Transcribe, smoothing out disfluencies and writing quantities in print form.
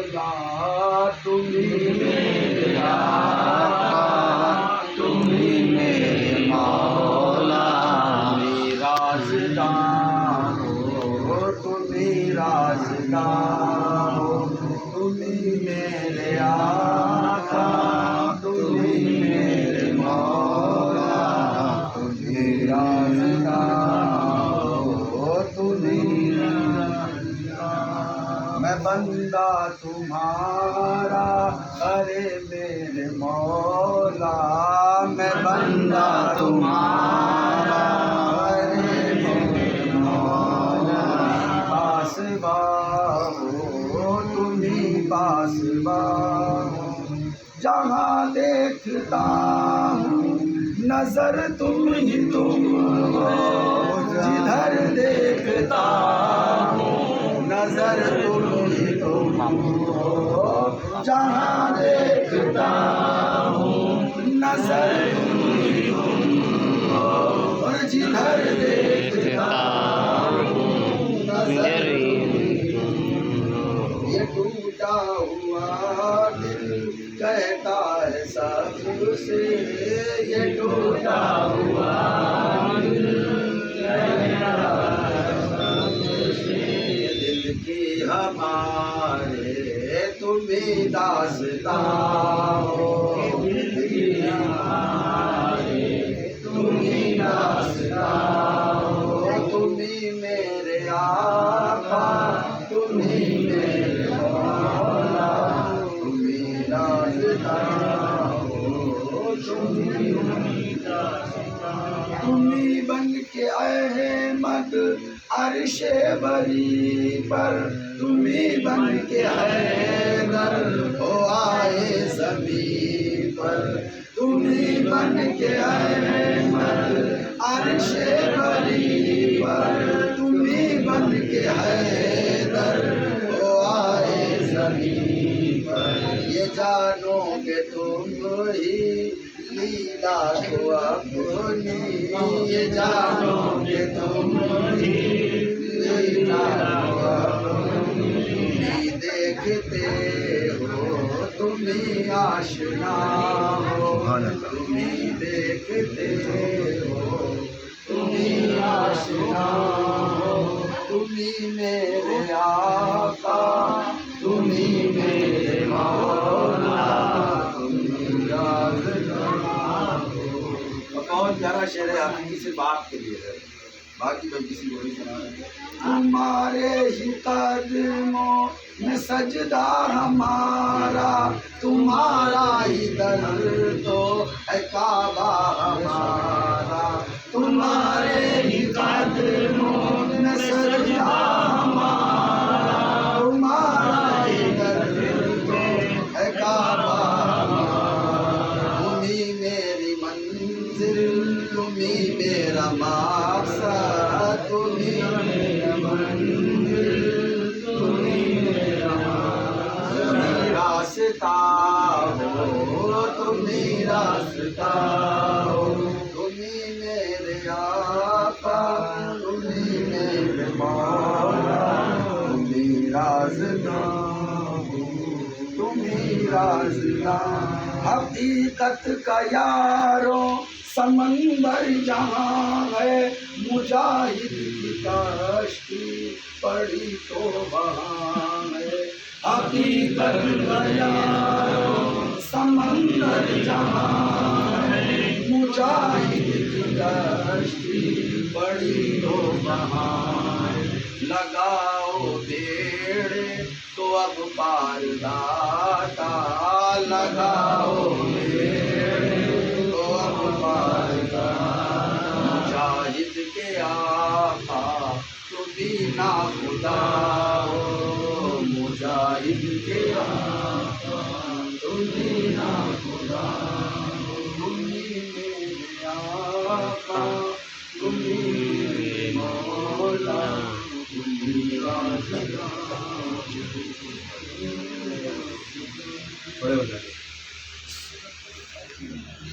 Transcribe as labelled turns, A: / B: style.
A: رازدار تمہیں میرے آقا، تمہیں میرے مولا، تمہیں رازدار ہو، تمہیں رازدار ہو، تمہیں میرے آقا، تمہیں میرے مولا، تمہیں رازدار ہو، تمہیں میں بندہ تمہارا، ارے میرے مولا، میں بندہ تمہارا، ارے میرے مولا، پاسباں ہو، تمہیں پاسباں ہو، جہاں دیکھتا ہوں نظر تم ہی تم ہو، جدھر دیکھتا ہوں نظر تم ہی تم ہو، جہاں دیکھتا ہوں نظر تم ہی تم ہو، اور جدھر دیکھتا ہوں نظر تم ہی تم ہو، یہ ٹوٹا ہوا دل کہتا ہے سب سے، یہ ٹوٹا ہوا دل کہتا ہے سب سے، دل کی ہمارے تمہیں داستان ہو، دل کی ہمارے تمہیں داستان ہو، تمہیں میرے آقا، تمہیں میرے مولا، تمہیں رازدار ہو، تمہیں بن کے احمد عرش بری پر، تمہیں بن کے حیدر ہو آئے زمین پر، تمہیں بن کے احمد عرش بری پر، تمہیں بن کے حیدر ہو آئے زمین پر، یہ جانو کہ تم ہی لیلا کو اپنی، یہ جانو کہ تم ہی لیلا کو اپنی، دیکھتے ہو تمہیں آشنا ہو، تمہیں دیکھتے ہو تمہیں آشنا ہو، تمہیں میرے آقا، تمہیں میرے مولا، تمہیں رازدار ہو۔ بہت پیارا شعر ہے، آپ کسی بات کے لیے ہے، باقی میں کسی کو نہیں سنا رہا۔ تمہارے ہی قدموں میں سجدہ ہمارا، تمہارا ہی در تو ہے کعبہ ہمارا، تمہارے ہی قدموں میں سجدہ ہمارا، تمہارا ہی در تو ہے کعبہ ہمارا، تمہیں میری منزل، تمہیں میرا مقصد، تمہیں میرا منزل، تمہیں میرا مقصد، تمہیں راستہ ہو، تمہیں راستہ ہو، تمہیں میرے آقا، تمہیں میرے مولا، تمہیں رازدار ہو، تمہیں رازدار، حقیقت کا یاروں سمندر جہاں ہے، مجاہد کی کشتی پڑی تو وہاں ہے، حقیقت کا یاروں سمندر جہاں ہے، مجاہد کی کشتی پڑی تو وہاں ہے، لگاؤ بیڑے تو اب پار گاٹا، لگاؤ بیڑے تو اب پار گاٹا، مجاہد کے آقا تو بینا خدا ہو، مجاہد کے آقا تو بینا خدا ہو، تمہیں میرے آقا، تمہیں میرے مولا، تمہیں رازدار ہو۔